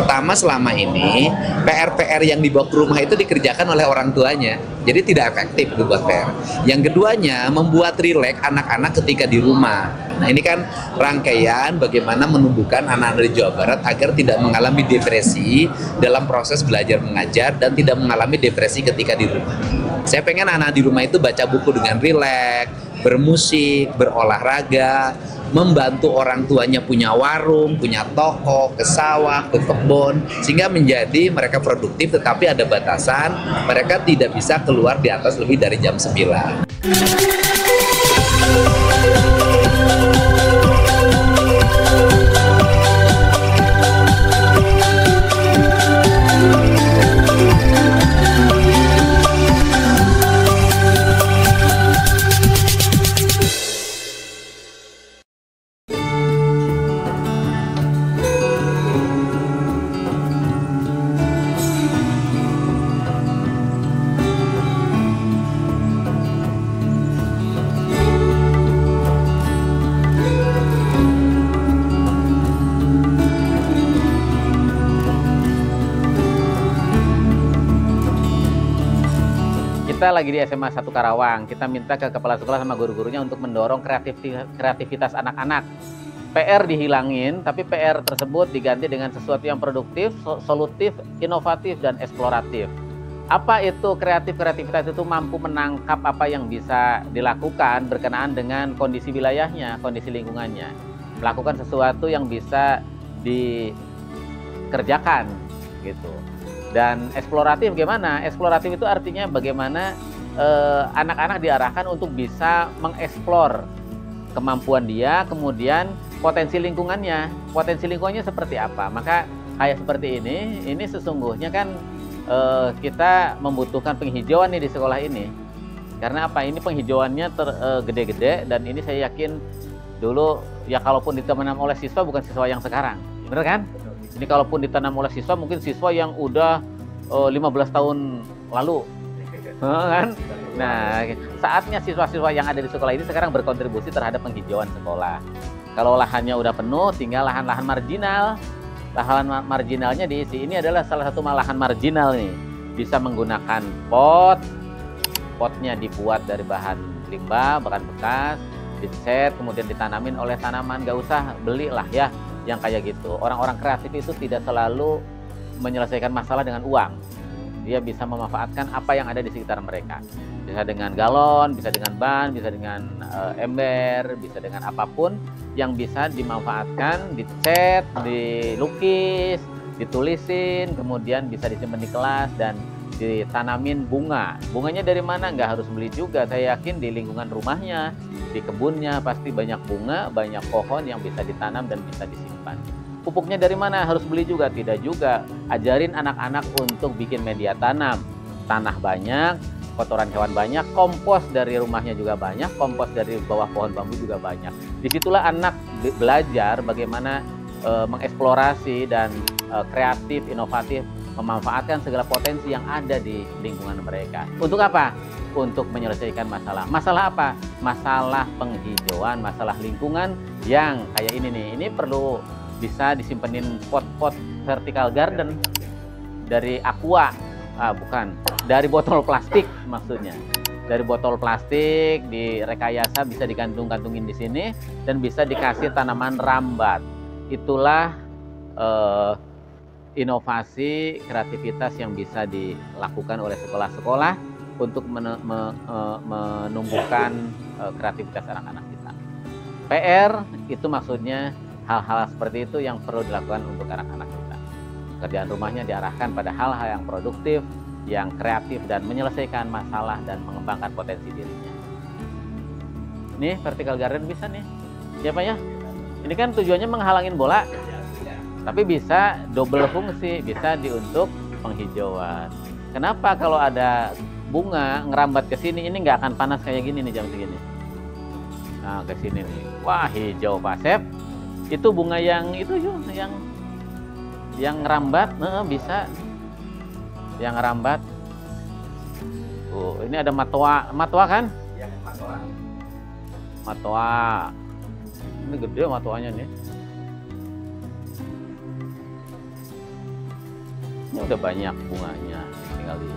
Pertama, selama ini PR-PR yang dibawa ke rumah itu dikerjakan oleh orang tuanya, jadi tidak efektif itu buat PR. Yang keduanya, membuat rileks anak-anak ketika di rumah. Nah, ini kan rangkaian bagaimana menumbuhkan anak-anak di Jawa Barat agar tidak mengalami depresi dalam proses belajar mengajar dan tidak mengalami depresi ketika di rumah. Saya pengen anak di rumah itu baca buku dengan rileks, bermusik, berolahraga, membantu orang tuanya punya warung, punya toko, ke sawah, ke kebun, sehingga menjadi mereka produktif tetapi ada batasan, mereka tidak bisa keluar di atas lebih dari jam 9. Kita lagi di SMA 1 Karawang, kita minta ke kepala sekolah sama guru-gurunya untuk mendorong kreativitas anak-anak. PR dihilangin, tapi PR tersebut diganti dengan sesuatu yang produktif, solutif, inovatif, dan eksploratif. Apa itu kreativitas itu mampu menangkap apa yang bisa dilakukan berkenaan dengan kondisi wilayahnya, kondisi lingkungannya. Melakukan sesuatu yang bisa dikerjakan gitu. Dan eksploratif gimana? Eksploratif itu artinya bagaimana anak-anak diarahkan untuk bisa mengeksplor kemampuan dia, kemudian potensi lingkungannya. Potensi lingkungannya seperti apa? Maka kayak seperti ini sesungguhnya kan kita membutuhkan penghijauan nih di sekolah ini. Karena apa? Ini penghijauannya gede-gede dan ini saya yakin dulu ya kalaupun ditanam oleh siswa bukan siswa yang sekarang. Bener kan? Ini kalaupun ditanam oleh siswa, mungkin siswa yang udah 15 tahun lalu. Kan? Nah, saatnya siswa-siswa yang ada di sekolah ini sekarang berkontribusi terhadap penghijauan sekolah. Kalau lahannya udah penuh, tinggal lahan-lahan marginal. Lahan marginalnya diisi. Ini adalah salah satu lahan marginal nih. Bisa menggunakan potnya dibuat dari bahan limbah, bahan bekas, dicat, kemudian ditanamin oleh tanaman. Gak usah belilah ya. Yang kayak gitu. Orang-orang kreatif itu tidak selalu menyelesaikan masalah dengan uang. Dia bisa memanfaatkan apa yang ada di sekitar mereka. Bisa dengan galon, bisa dengan ban, bisa dengan ember, bisa dengan apapun yang bisa dimanfaatkan, dicat, dilukis, ditulisin, kemudian bisa disimpan di kelas dan ditanamin bunga. Bunganya dari mana? Nggak harus beli juga. Saya yakin di lingkungan rumahnya, di kebunnya pasti banyak bunga, banyak pohon yang bisa ditanam dan bisa disimpan. Pupuknya dari mana? Harus beli juga? Tidak juga. Ajarin anak-anak untuk bikin media tanam. Tanah banyak, kotoran hewan banyak, kompos dari rumahnya juga banyak, kompos dari bawah pohon bambu juga banyak. Disitulah anak belajar bagaimana mengeksplorasi dan kreatif, inovatif, memanfaatkan segala potensi yang ada di lingkungan mereka. Untuk apa? Untuk menyelesaikan masalah. Masalah apa? Masalah penghijauan, masalah lingkungan yang kayak ini nih. Ini perlu bisa disimpenin pot-pot vertical garden dari aqua. Bukan, dari botol plastik maksudnya. Dari botol plastik direkayasa bisa digantung-gantungin di sini dan bisa dikasih tanaman rambat. Itulah inovasi kreativitas yang bisa dilakukan oleh sekolah-sekolah untuk menumbuhkan kreativitas anak-anak kita. PR itu maksudnya hal-hal seperti itu yang perlu dilakukan untuk anak-anak kita. Pekerjaan rumahnya diarahkan pada hal-hal yang produktif, yang kreatif dan menyelesaikan masalah dan mengembangkan potensi dirinya. Nih vertical garden bisa nih. Siapa ya? Ini kan tujuannya menghalangin bola. Tapi bisa double fungsi, bisa untuk penghijauan. Kenapa kalau ada bunga ngerambat ke sini ini nggak akan panas kayak gini nih jam segini? Nah, ke sini nih. Wah, hijau Pasep. Itu bunga yang itu yang ngerambat, bisa. Yang ngerambat. Ini ada matwa kan? Iya, matwa. Matwa. Ini gede matwanya nih. Ini udah banyak bunganya, tinggal di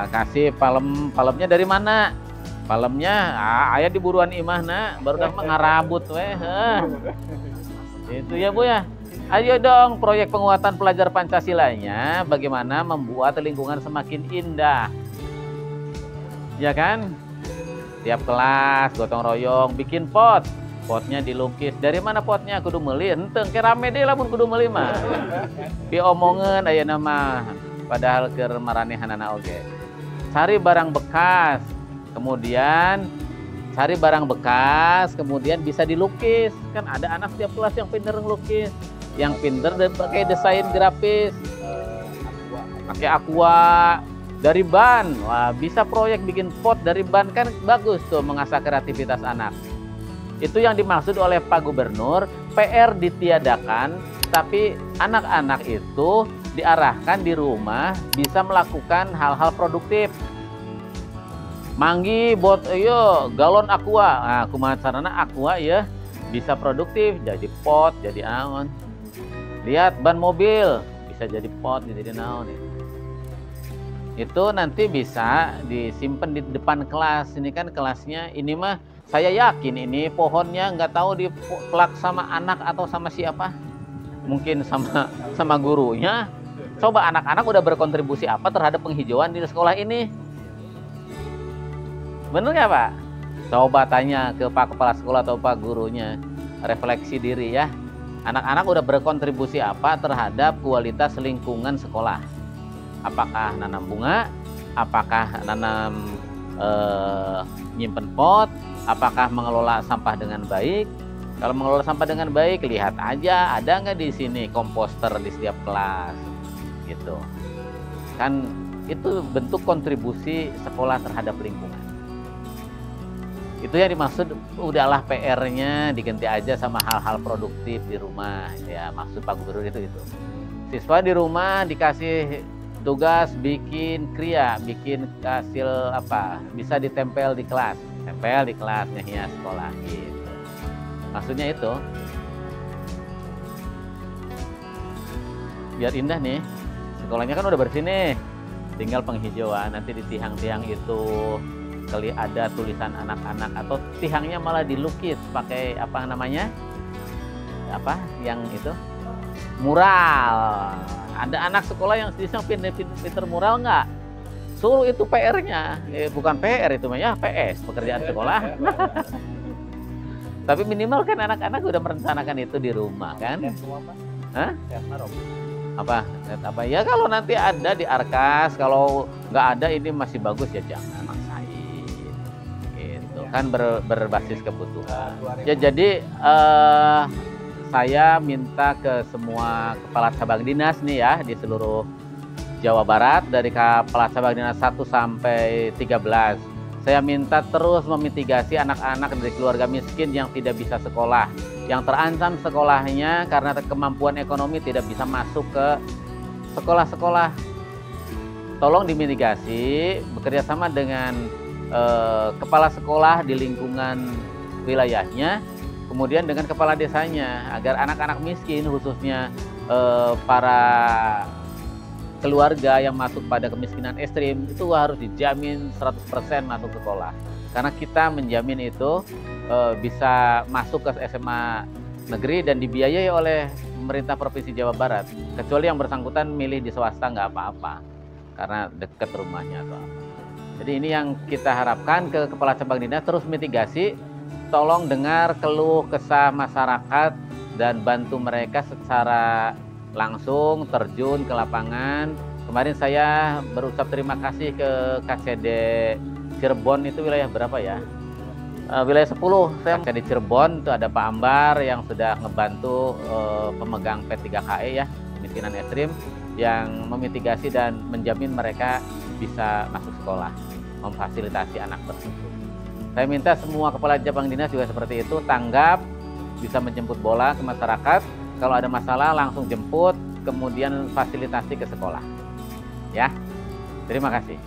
kasih palemnya dari mana? Palemnya ayah di buruan imah nak, baru dah ngarabut weh. Itu ya Bu ya. Ayo dong proyek penguatan pelajar Pancasilanya, bagaimana membuat lingkungan semakin indah. Ya kan? Tiap kelas gotong royong bikin pot. Potnya dilukis. Dari mana potnya? Kudu meuli. Henteu ke rame deui lamun kudu meuli mah. Diomongeun aya nama padahal keur maranehanana oge. Cari barang bekas. Kemudian cari barang bekas, kemudian bisa dilukis. Kan ada anak tiap kelas yang pinter ngelukis, yang pinter pakai desain grafis, pakai aqua dari ban. Wah, bisa proyek bikin pot dari ban, kan bagus tuh mengasah kreativitas anak. Itu yang dimaksud oleh Pak Gubernur, PR ditiadakan, tapi anak-anak itu diarahkan di rumah bisa melakukan hal-hal produktif. Manggi bot yo galon aqua. Nah, kumaha carana aqua ya bisa produktif jadi pot, jadi naon. Lihat ban mobil bisa jadi pot, jadi naon. Itu nanti bisa disimpan di depan kelas. Ini kan kelasnya, ini mah saya yakin ini pohonnya nggak tahu diplak sama anak atau sama siapa. Mungkin sama gurunya. Coba anak-anak udah berkontribusi apa terhadap penghijauan di sekolah ini? Bener nggak Pak? Coba tanya ke Pak Kepala Sekolah atau Pak gurunya, refleksi diri ya. Anak-anak udah berkontribusi apa terhadap kualitas lingkungan sekolah? Apakah nanam bunga? Apakah nanam nyimpen pot? Apakah mengelola sampah dengan baik? Kalau mengelola sampah dengan baik, lihat aja ada nggak di sini komposter di setiap kelas, gitu. Kan itu bentuk kontribusi sekolah terhadap lingkungan. Itu yang dimaksud, udahlah PR-nya diganti aja sama hal-hal produktif di rumah. Ya maksud Pak Gubernur itu. Siswa di rumah dikasih tugas bikin kriya, bikin hasil apa, bisa ditempel di kelas. Tempel di kelasnya ya sekolah gitu. Maksudnya itu. Biar indah nih. Sekolahnya kan udah bersih nih. Tinggal penghijauan, nanti di tiang-tiang itu kali ada tulisan anak-anak atau tiangnya malah dilukis pakai apa namanya, apa yang itu mural. Ada anak sekolah yang sedang pinter mural nggak? Suruh itu PR-nya, bukan PR itu namanya PS, pekerjaan sekolah. Tapi minimal kan anak-anak udah merencanakan itu di rumah kan? Hah? Apa ya, kalau nanti ada di Arkas, kalau nggak ada ini masih bagus ya jangan maksain gitu kan, berbasis kebutuhan ya. Jadi saya minta ke semua kepala cabang dinas nih ya di seluruh Jawa Barat, dari kepala cabang dinas 1 sampai 13, saya minta terus memitigasi anak-anak dari keluarga miskin yang tidak bisa sekolah, yang terancam sekolahnya karena kemampuan ekonomi tidak bisa masuk ke sekolah-sekolah. Tolong dimitigasi, bekerja sama dengan kepala sekolah di lingkungan wilayahnya, kemudian dengan kepala desanya, agar anak-anak miskin khususnya para keluarga yang masuk pada kemiskinan ekstrim itu harus dijamin 100% masuk sekolah. Karena kita menjamin itu bisa masuk ke SMA negeri dan dibiayai oleh pemerintah Provinsi Jawa Barat. Kecuali yang bersangkutan milih di swasta nggak apa-apa, karena dekat rumahnya atau apa. Jadi ini yang kita harapkan ke kepala cabang dinas, terus mitigasi, tolong dengar keluh kesah masyarakat dan bantu mereka secara langsung terjun ke lapangan. Kemarin saya berucap terima kasih ke KCD Cirebon, itu wilayah berapa ya? Wilayah 10. Saya di Cirebon itu ada Pak Ambar yang sudah ngebantu pemegang P3KE ya, kemiskinan ekstrim, yang memitigasi dan menjamin mereka bisa masuk sekolah, memfasilitasi anak tersebut. Saya minta semua kepala cabang dinas juga seperti itu, tanggap, bisa menjemput bola ke masyarakat, Kalau ada masalah langsung jemput, kemudian fasilitasi ke sekolah. Ya, terima kasih.